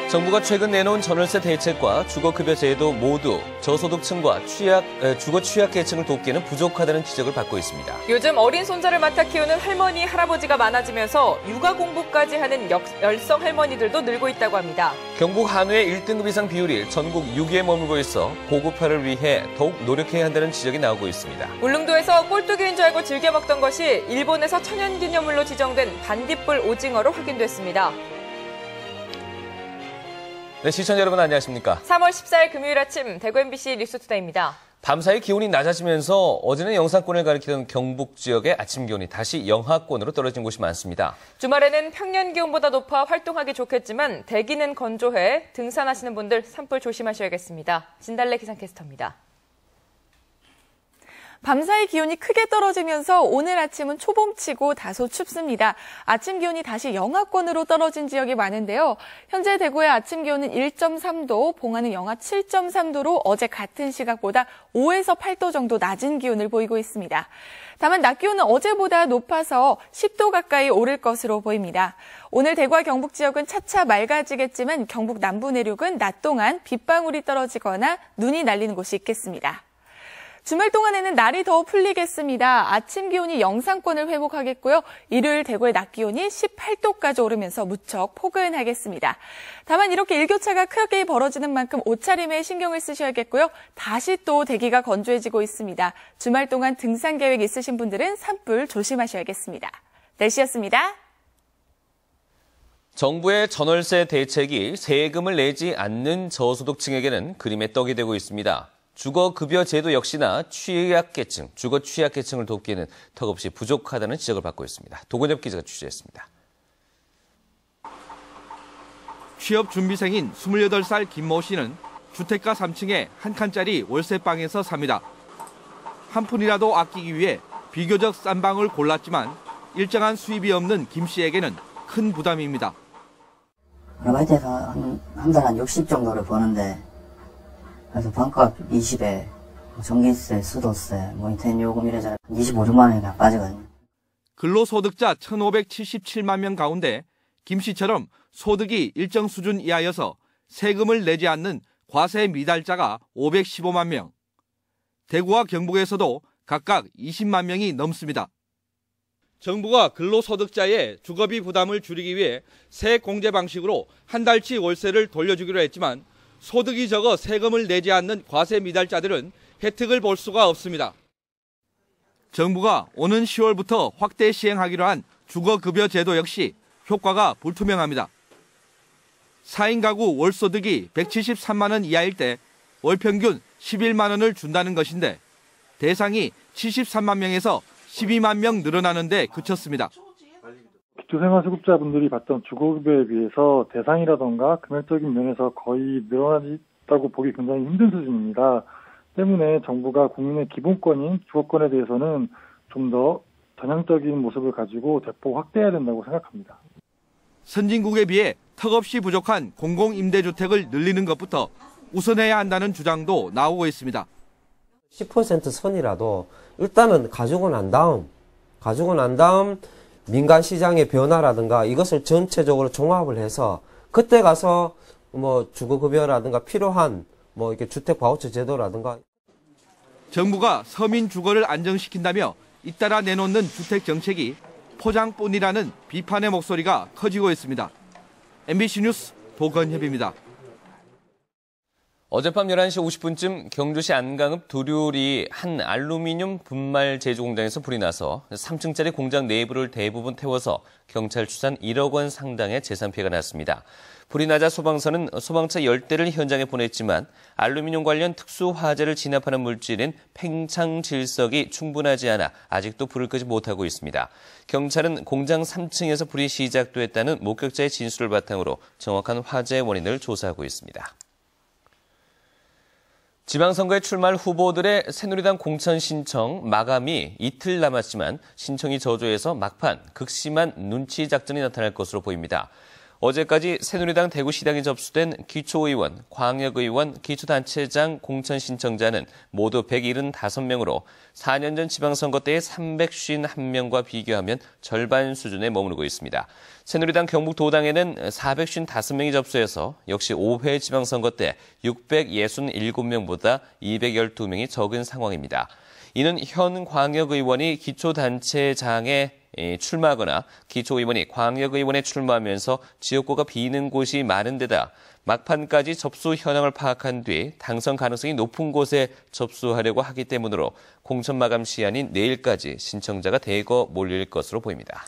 정부가 최근 내놓은 전월세 대책과 주거급여 제도 모두 저소득층과 주거 취약계층을 돕기에는 부족하다는 지적을 받고 있습니다. 요즘 어린 손자를 맡아 키우는 할머니, 할아버지가 많아지면서 육아 공부까지 하는 열성 할머니들도 늘고 있다고 합니다. 경북 한우의 1등급 이상 비율이 전국 6위에 머물고 있어 고급화를 위해 더욱 노력해야 한다는 지적이 나오고 있습니다. 울릉도에서 꼴뚜기인 줄 알고 즐겨 먹던 것이 일본에서 천연기념물로 지정된 반딧불 오징어로 확인됐습니다. 네, 시청자 여러분 안녕하십니까? 3월 14일 금요일 아침 대구 MBC 뉴스투데이입니다. 밤사이 기온이 낮아지면서 어제는 영상권을 가리키던 경북 지역의 아침 기온이 다시 영하권으로 떨어진 곳이 많습니다. 주말에는 평년 기온보다 높아 활동하기 좋겠지만 대기는 건조해 등산하시는 분들 산불 조심하셔야겠습니다. 진달래 기상캐스터입니다. 밤사이 기온이 크게 떨어지면서 오늘 아침은 초봄치고 다소 춥습니다. 아침 기온이 다시 영하권으로 떨어진 지역이 많은데요. 현재 대구의 아침 기온은 1.3도, 봉화는 영하 7.3도로 어제 같은 시각보다 5에서 8도 정도 낮은 기온을 보이고 있습니다. 다만 낮 기온은 어제보다 높아서 10도 가까이 오를 것으로 보입니다. 오늘 대구와 경북 지역은 차차 맑아지겠지만 경북 남부 내륙은 낮 동안 빗방울이 떨어지거나 눈이 날리는 곳이 있겠습니다. 주말 동안에는 날이 더 풀리겠습니다. 아침 기온이 영상권을 회복하겠고요. 일요일 대구의 낮 기온이 18도까지 오르면서 무척 포근하겠습니다. 다만 이렇게 일교차가 크게 벌어지는 만큼 옷차림에 신경을 쓰셔야겠고요. 다시 또 대기가 건조해지고 있습니다. 주말 동안 등산 계획 있으신 분들은 산불 조심하셔야겠습니다. 날씨였습니다. 정부의 전월세 대책이 세금을 내지 않는 저소득층에게는 그림의 떡이 되고 있습니다. 주거급여 제도 역시나 주거 취약계층을 돕기에는 턱없이 부족하다는 지적을 받고 있습니다. 도건엽 기자가 취재했습니다. 취업 준비생인 28살 김모 씨는 주택가 3층에 한 칸짜리 월세방에서 삽니다. 한 푼이라도 아끼기 위해 비교적 싼 방을 골랐지만 일정한 수입이 없는 김 씨에게는 큰 부담입니다. 아르바이트에서 한 달 한 60 정도를 버는데 그래서 방값 20에 전기세, 수도세, 인터넷 요금 이래저래 25만 원이 그냥 빠지거든요. 근로소득자 1,577만 명 가운데 김 씨처럼 소득이 일정 수준 이하여서 세금을 내지 않는 과세 미달자가 515만 명. 대구와 경북에서도 각각 20만 명이 넘습니다. 정부가 근로소득자의 주거비 부담을 줄이기 위해 세 공제 방식으로 한 달치 월세를 돌려주기로 했지만 소득이 적어 세금을 내지 않는 과세 미달자들은 혜택을 볼 수가 없습니다. 정부가 오는 10월부터 확대 시행하기로 한 주거급여 제도 역시 효과가 불투명합니다. 4인 가구 월소득이 173만 원 이하일 때 월 평균 11만 원을 준다는 것인데 대상이 73만 명에서 12만 명 늘어나는 데 그쳤습니다. 기초생활수급자분들이 받던 주거급여에 비해서 대상이라던가 금액적인 면에서 거의 늘어나다고 보기 굉장히 힘든 수준입니다. 때문에 정부가 국민의 기본권인 주거권에 대해서는 좀 더 전향적인 모습을 가지고 대폭 확대해야 된다고 생각합니다. 선진국에 비해 턱없이 부족한 공공임대주택을 늘리는 것부터 우선해야 한다는 주장도 나오고 있습니다. 10% 선이라도 일단은 가지고 난 다음 민간 시장의 변화라든가 이것을 전체적으로 종합을 해서 그때 가서 주거급여라든가 필요한 이렇게 주택 바우처 제도라든가. 정부가 서민 주거를 안정시킨다며 잇따라 내놓는 주택 정책이 포장뿐이라는 비판의 목소리가 커지고 있습니다. MBC 뉴스 도건협입니다. 어젯밤 11시 50분쯤 경주시 안강읍 도류리 한 알루미늄 분말 제조 공장에서 불이 나서 3층짜리 공장 내부를 대부분 태워서 경찰 추산 1억 원 상당의 재산 피해가 났습니다. 불이 나자 소방서는 소방차 10대를 현장에 보냈지만 알루미늄 관련 특수 화재를 진압하는 물질인 팽창질석이 충분하지 않아 아직도 불을 끄지 못하고 있습니다. 경찰은 공장 3층에서 불이 시작됐다는 목격자의 진술을 바탕으로 정확한 화재의 원인을 조사하고 있습니다. 지방선거에 출마할 후보들의 새누리당 공천 신청 마감이 이틀 남았지만 신청이 저조해서 막판 극심한 눈치 작전이 나타날 것으로 보입니다. 어제까지 새누리당 대구시당에 접수된 기초의원, 광역의원, 기초단체장 공천 신청자는 모두 175명으로 4년 전 지방선거 때의 351명과 비교하면 절반 수준에 머무르고 있습니다. 새누리당 경북도당에는 455명이 접수해서 역시 5회 지방선거 때 667명보다 212명이 적은 상황입니다. 이는 현 광역의원이 기초단체장에 출마하거나 기초의원이 광역의원에 출마하면서 지역구가 비는 곳이 많은 데다 막판까지 접수 현황을 파악한 뒤 당선 가능성이 높은 곳에 접수하려고 하기 때문으로 공천 마감 시한인 내일까지 신청자가 대거 몰릴 것으로 보입니다.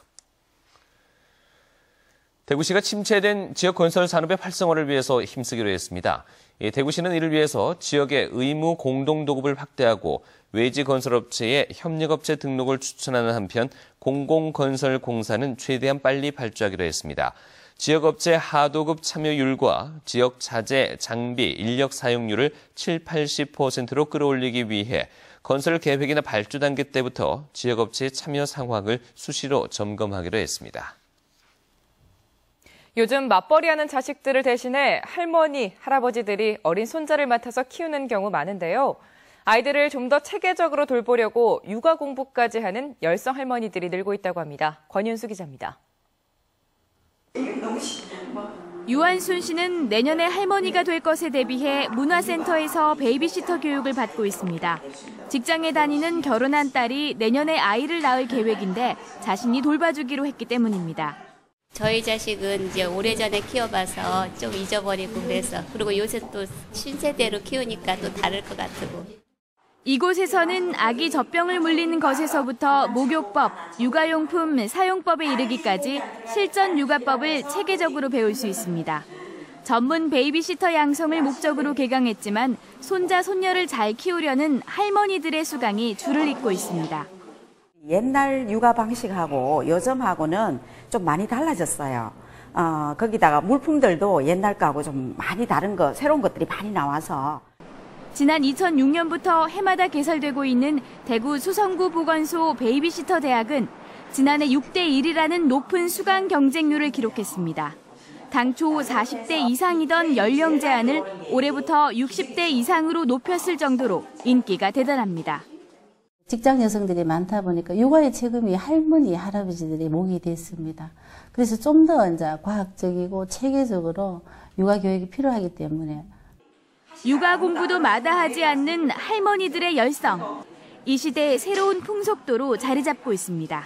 대구시가 침체된 지역 건설 산업의 활성화를 위해서 힘쓰기로 했습니다. 대구시는 이를 위해서 지역의 의무 공동도급을 확대하고 외지 건설업체의 협력업체 등록을 추천하는 한편 공공건설공사는 최대한 빨리 발주하기로 했습니다. 지역업체 하도급 참여율과 지역 자재, 장비, 인력 사용률을 70-80%로 끌어올리기 위해 건설 계획이나 발주 단계 때부터 지역업체의 참여 상황을 수시로 점검하기로 했습니다. 요즘 맞벌이하는 자식들을 대신해 할머니, 할아버지들이 어린 손자를 맡아서 키우는 경우 많은데요. 아이들을 좀 더 체계적으로 돌보려고 육아 공부까지 하는 열성 할머니들이 늘고 있다고 합니다. 권윤수 기자입니다. 유한순 씨는 내년에 할머니가 될 것에 대비해 문화센터에서 베이비시터 교육을 받고 있습니다. 직장에 다니는 결혼한 딸이 내년에 아이를 낳을 계획인데 자신이 돌봐주기로 했기 때문입니다. 저희 자식은 이제 오래전에 키워봐서 좀 잊어버리고 그래서 그리고 요새 또 신세대로 키우니까 또 다를 것 같고. 이곳에서는 아기 젖병을 물리는 것에서부터 목욕법, 육아용품 사용법에 이르기까지 실전 육아법을 체계적으로 배울 수 있습니다. 전문 베이비시터 양성을 목적으로 개강했지만 손자, 손녀를 잘 키우려는 할머니들의 수강이 줄을 잇고 있습니다. 옛날 육아 방식하고 요즘하고는 좀 많이 달라졌어요. 거기다가 물품들도 옛날 거하고 좀 많이 다른 거, 새로운 것들이 많이 나와서. 지난 2006년부터 해마다 개설되고 있는 대구 수성구 보건소 베이비시터 대학은 지난해 6대1이라는 높은 수강 경쟁률을 기록했습니다. 당초 40대 이상이던 연령 제한을 올해부터 60대 이상으로 높였을 정도로 인기가 대단합니다. 직장 여성들이 많다 보니까 육아의 책임이 할머니, 할아버지들이 몫이 됐습니다. 그래서 좀 더 이제 과학적이고 체계적으로 육아 교육이 필요하기 때문에 육아 공부도 마다하지 않는 할머니들의 열성. 이 시대의 새로운 풍속도로 자리 잡고 있습니다.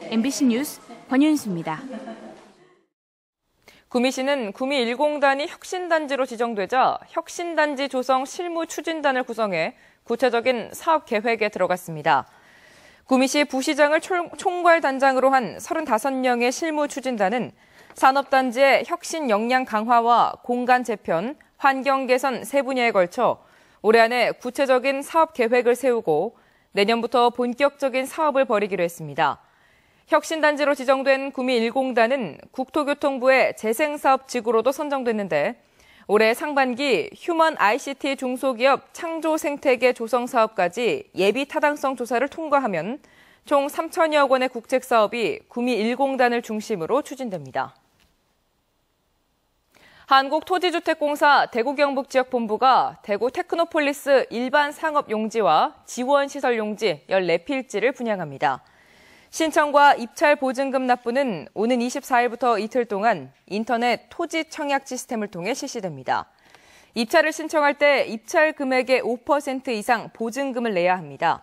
MBC 뉴스 권윤수입니다. 구미시는 구미 1공단이 혁신단지로 지정되자 혁신단지 조성 실무추진단을 구성해 구체적인 사업 계획에 들어갔습니다. 구미시 부시장을 총괄단장으로 한 35명의 실무추진단은 산업단지의 혁신 역량 강화와 공간 재편, 환경 개선 세 분야에 걸쳐 올해 안에 구체적인 사업 계획을 세우고 내년부터 본격적인 사업을 벌이기로 했습니다. 혁신단지로 지정된 구미 1공단은 국토교통부의 재생사업지구로도 선정됐는데 올해 상반기 휴먼 ICT 중소기업 창조 생태계 조성 사업까지 예비 타당성 조사를 통과하면 총 3천여억 원의 국책사업이 구미 1공단을 중심으로 추진됩니다. 한국토지주택공사 대구경북지역본부가 대구 테크노폴리스 일반 상업용지와 지원시설용지 14필지를 분양합니다. 신청과 입찰 보증금 납부는 오는 24일부터 이틀 동안 인터넷 토지 청약 시스템을 통해 실시됩니다. 입찰을 신청할 때 입찰 금액의 5% 이상 보증금을 내야 합니다.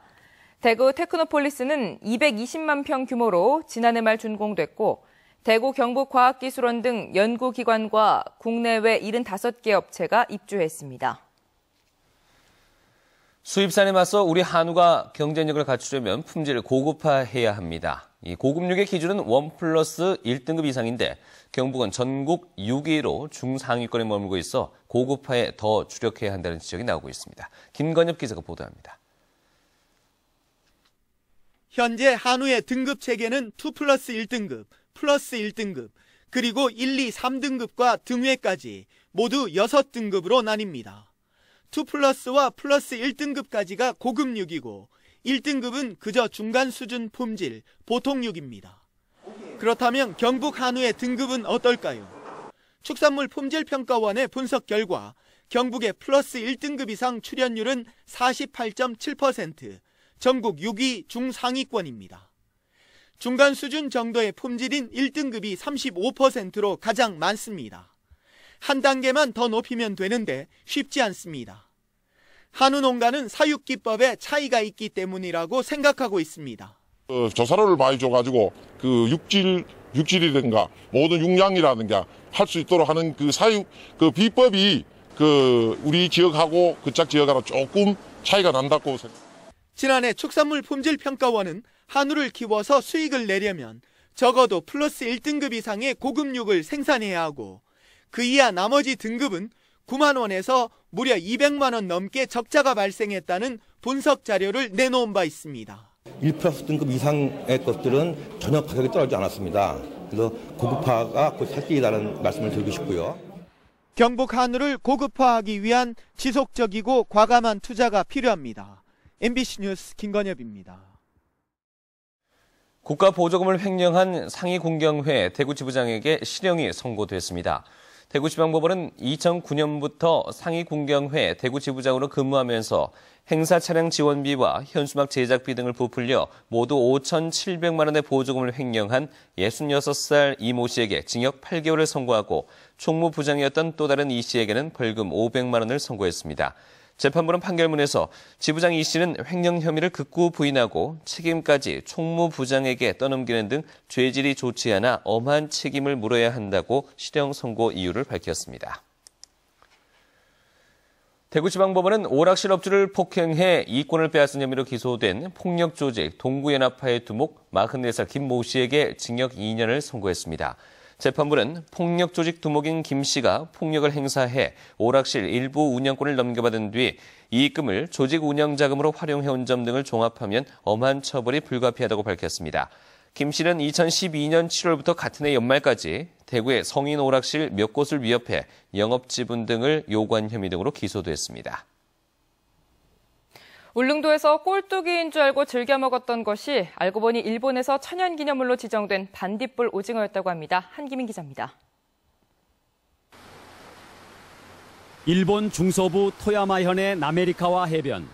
대구 테크노폴리스는 220만 평 규모로 지난해 말 준공됐고 대구 경북과학기술원 등 연구기관과 국내외 75개 업체가 입주했습니다. 수입산에 맞서 우리 한우가 경쟁력을 갖추려면 품질을 고급화해야 합니다. 이 고급육의 기준은 1+1등급 이상인데 경북은 전국 6위로 중상위권에 머물고 있어 고급화에 더 주력해야 한다는 지적이 나오고 있습니다. 김건엽 기자가 보도합니다. 현재 한우의 등급 체계는 2+1등급, 플러스 1등급, 그리고 1, 2, 3등급과 등회까지 모두 6등급으로 나뉩니다. 2+와 플러스 1등급까지가 고급육이고 1등급은 그저 중간 수준 품질, 보통육입니다. 그렇다면 경북 한우의 등급은 어떨까요? 축산물 품질평가원의 분석 결과 경북의 플러스 1등급 이상 출현율은 48.7%, 전국 6위 중상위권입니다. 중간 수준 정도의 품질인 1등급이 35%로 가장 많습니다. 한 단계만 더 높이면 되는데 쉽지 않습니다. 한우 농가는 사육기법에 차이가 있기 때문이라고 생각하고 있습니다. 조사료를 많이 줘가지고 그 육질이든가 모든 육량이라든가 할 수 있도록 하는 그 사육 그 비법이 그 우리 지역하고 그쪽 지역하고 조금 차이가 난다고 생각합니다. 지난해 축산물 품질평가원은 한우를 키워서 수익을 내려면 적어도 플러스 1등급 이상의 고급육을 생산해야 하고 그 이하 나머지 등급은 9만 원에서 무려 200만 원 넘게 적자가 발생했다는 분석 자료를 내놓은 바 있습니다. 1플러스 등급 이상의 것들은 전혀 가격이 떨어지지 않았습니다. 그래서 고급화가 곧 살 길이라는 말씀을 드리고 싶고요. 경북 한우를 고급화하기 위한 지속적이고 과감한 투자가 필요합니다. MBC 뉴스 김건엽입니다. 국가보조금을 횡령한 상위공경회 대구지부장에게 실형이 선고됐습니다. 대구지방법원은 2009년부터 상위공경회 대구지부장으로 근무하면서 행사 차량 지원비와 현수막 제작비 등을 부풀려 모두 5,700만 원의 보조금을 횡령한 66살 이모 씨에게 징역 8개월을 선고하고 총무부장이었던 또 다른 이 씨에게는 벌금 500만 원을 선고했습니다. 재판부는 판결문에서 지부장 이 씨는 횡령 혐의를 극구 부인하고 책임까지 총무부장에게 떠넘기는 등 죄질이 좋지 않아 엄한 책임을 물어야 한다고 실형 선고 이유를 밝혔습니다. 대구지방법원은 오락실 업주를 폭행해 이권을 빼앗은 혐의로 기소된 폭력조직 동구연합파의 두목 44살 김 모 씨에게 징역 2년을 선고했습니다. 재판부는 폭력조직 두목인 김 씨가 폭력을 행사해 오락실 일부 운영권을 넘겨받은 뒤 이익금을 조직 운영자금으로 활용해온 점 등을 종합하면 엄한 처벌이 불가피하다고 밝혔습니다. 김 씨는 2012년 7월부터 같은 해 연말까지 대구의 성인 오락실 몇 곳을 위협해 영업지분 등을 요구한 혐의 등으로 기소됐습니다. 울릉도에서 꼴뚜기인 줄 알고 즐겨 먹었던 것이 알고 보니 일본에서 천연기념물로 지정된 반딧불 오징어였다고 합니다. 한기민 기자입니다. 일본 중서부 토야마현의 나메리카와 해변.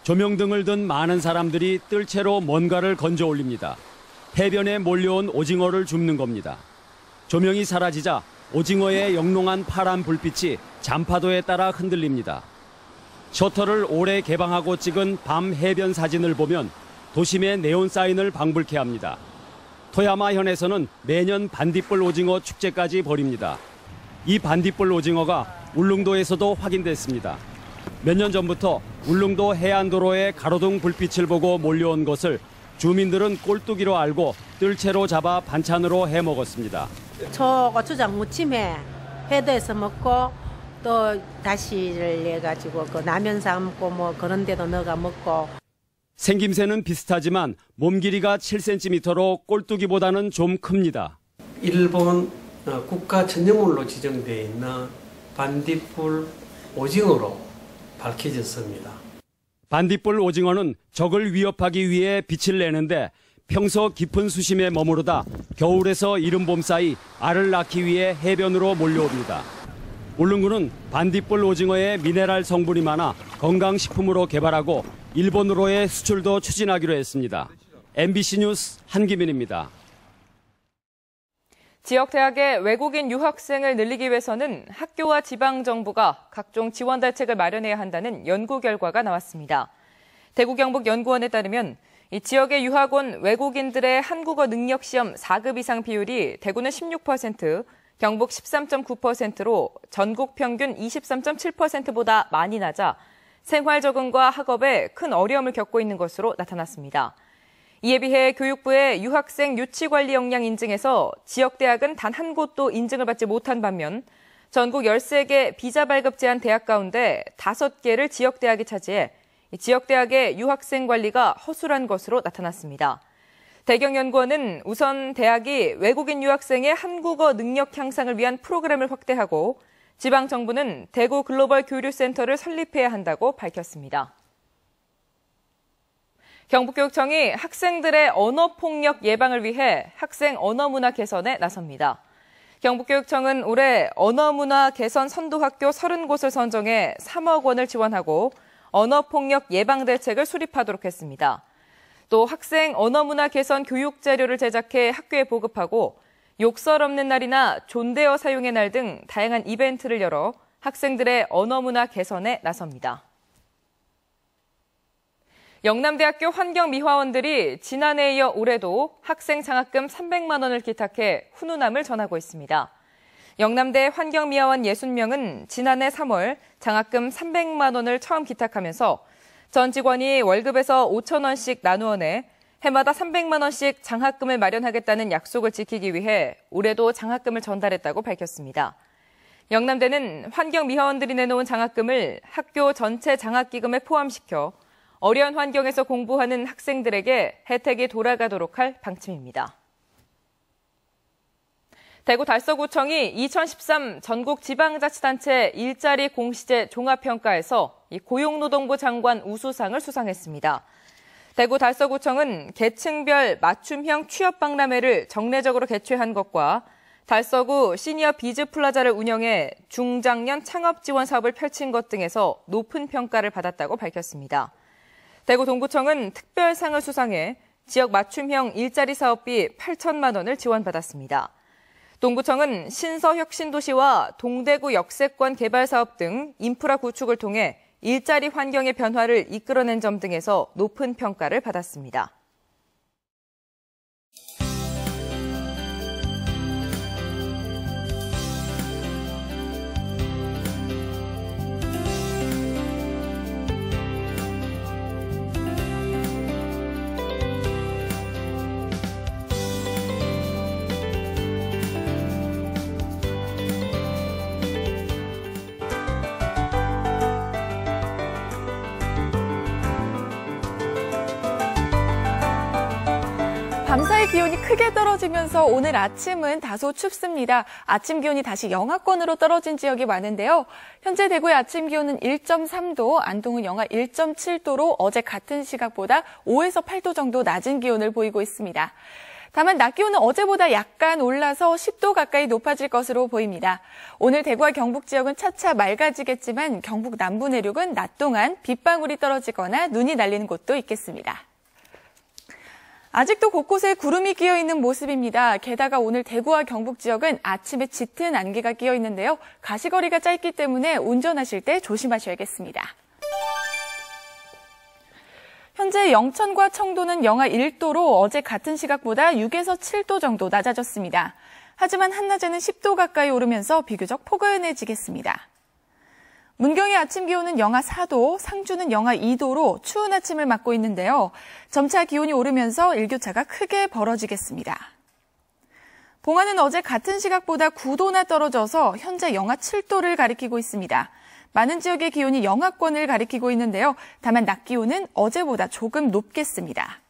조명등을 든 많은 사람들이 뜰채로 뭔가를 건져 올립니다. 해변에 몰려온 오징어를 줍는 겁니다. 조명이 사라지자 오징어의 영롱한 파란 불빛이 잔파도에 따라 흔들립니다. 셔터를 올해 개방하고 찍은 밤 해변 사진을 보면 도심의 네온 사인을 방불케 합니다. 토야마현에서는 매년 반딧불 오징어 축제까지 벌입니다. 이 반딧불 오징어가 울릉도에서도 확인됐습니다. 몇 년 전부터 울릉도 해안도로에 가로등 불빛을 보고 몰려온 것을 주민들은 꼴뚜기로 알고 뜰채로 잡아 반찬으로 해 먹었습니다. 초고추장 무침에 회도해서 먹고 또 다시를 내가지고 그 라면 삶고 뭐 그런 데도 넣어가 먹고. 생김새는 비슷하지만 몸 길이가 7cm로 꼴뚜기보다는 좀 큽니다. 일본 국가 천연물로 지정되어 있는 반딧불 오징어로 밝혀졌습니다. 반딧불 오징어는 적을 위협하기 위해 빛을 내는데 평소 깊은 수심에 머무르다 겨울에서 이른 봄 사이 알을 낳기 위해 해변으로 몰려옵니다. 울릉도는 반딧불 오징어의 미네랄 성분이 많아 건강식품으로 개발하고 일본으로의 수출도 추진하기로 했습니다. MBC 뉴스 한기민입니다. 지역 대학의 외국인 유학생을 늘리기 위해서는 학교와 지방정부가 각종 지원 대책을 마련해야 한다는 연구 결과가 나왔습니다. 대구경북연구원에 따르면 이 지역에 유학 온 외국인들의 한국어 능력 시험 4급 이상 비율이 대구는 16%, 경북 13.9%로 전국 평균 23.7%보다 많이 낮아 생활 적응과 학업에 큰 어려움을 겪고 있는 것으로 나타났습니다. 이에 비해 교육부의 유학생 유치 관리 역량 인증에서 지역대학은 단 한 곳도 인증을 받지 못한 반면 전국 13개 비자 발급 제한 대학 가운데 5개를 지역대학이 차지해 지역대학의 유학생 관리가 허술한 것으로 나타났습니다. 대경연구원은 우선 대학이 외국인 유학생의 한국어 능력 향상을 위한 프로그램을 확대하고 지방정부는 대구 글로벌 교류센터를 설립해야 한다고 밝혔습니다. 경북교육청이 학생들의 언어폭력 예방을 위해 학생 언어문화 개선에 나섭니다. 경북교육청은 올해 언어문화 개선 선도학교 30곳을 선정해 3억 원을 지원하고 언어폭력 예방대책을 수립하도록 했습니다. 또 학생 언어문화 개선 교육 자료를 제작해 학교에 보급하고 욕설 없는 날이나 존대어 사용의 날 등 다양한 이벤트를 열어 학생들의 언어문화 개선에 나섭니다. 영남대학교 환경미화원들이 지난해에 이어 올해도 학생 장학금 300만 원을 기탁해 훈훈함을 전하고 있습니다. 영남대 환경미화원 60명은 지난해 3월 장학금 300만 원을 처음 기탁하면서 전 직원이 월급에서 5천 원씩 나누어 내 해마다 300만 원씩 장학금을 마련하겠다는 약속을 지키기 위해 올해도 장학금을 전달했다고 밝혔습니다. 영남대는 환경미화원들이 내놓은 장학금을 학교 전체 장학기금에 포함시켜 어려운 환경에서 공부하는 학생들에게 혜택이 돌아가도록 할 방침입니다. 대구 달서구청이 2013 전국지방자치단체 일자리 공시제 종합평가에서 고용노동부 장관 우수상을 수상했습니다. 대구 달서구청은 계층별 맞춤형 취업박람회를 정례적으로 개최한 것과 달서구 시니어 비즈플라자를 운영해 중장년 창업지원 사업을 펼친 것 등에서 높은 평가를 받았다고 밝혔습니다. 대구 동구청은 특별상을 수상해 지역 맞춤형 일자리 사업비 8천만 원을 지원받았습니다. 동구청은 신서혁신도시와 동대구 역세권 개발 사업 등 인프라 구축을 통해 일자리 환경의 변화를 이끌어낸 점 등에서 높은 평가를 받았습니다. 밤사이 기온이 크게 떨어지면서 오늘 아침은 다소 춥습니다. 아침 기온이 다시 영하권으로 떨어진 지역이 많은데요. 현재 대구의 아침 기온은 1.3도, 안동은 영하 1.7도로 어제 같은 시각보다 5에서 8도 정도 낮은 기온을 보이고 있습니다. 다만 낮 기온은 어제보다 약간 올라서 10도 가까이 높아질 것으로 보입니다. 오늘 대구와 경북 지역은 차차 맑아지겠지만 경북 남부 내륙은 낮 동안 빗방울이 떨어지거나 눈이 날리는 곳도 있겠습니다. 아직도 곳곳에 구름이 끼어 있는 모습입니다. 게다가 오늘 대구와 경북 지역은 아침에 짙은 안개가 끼어 있는데요. 가시거리가 짧기 때문에 운전하실 때 조심하셔야겠습니다. 현재 영천과 청도는 영하 1도로 어제 같은 시각보다 6에서 7도 정도 낮아졌습니다. 하지만 한낮에는 10도 가까이 오르면서 비교적 포근해지겠습니다. 문경의 아침 기온은 영하 4도, 상주는 영하 2도로 추운 아침을 맞고 있는데요. 점차 기온이 오르면서 일교차가 크게 벌어지겠습니다. 봉화는 어제 같은 시각보다 9도나 떨어져서 현재 영하 7도를 가리키고 있습니다. 많은 지역의 기온이 영하권을 가리키고 있는데요. 다만 낮 기온은 어제보다 조금 높겠습니다.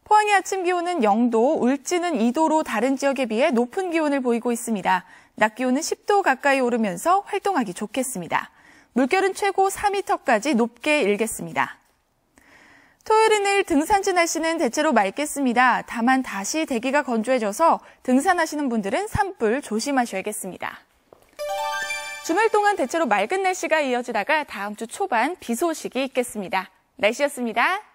포항의 아침 기온은 0도, 울진은 2도로 다른 지역에 비해 높은 기온을 보이고 있습니다. 낮 기온은 10도 가까이 오르면서 활동하기 좋겠습니다. 물결은 최고 4m까지 높게 일겠습니다. 토요일인 내일 등산지 날씨는 대체로 맑겠습니다. 다만 다시 대기가 건조해져서 등산하시는 분들은 산불 조심하셔야겠습니다. 주말 동안 대체로 맑은 날씨가 이어지다가 다음 주 초반 비 소식이 있겠습니다. 날씨였습니다.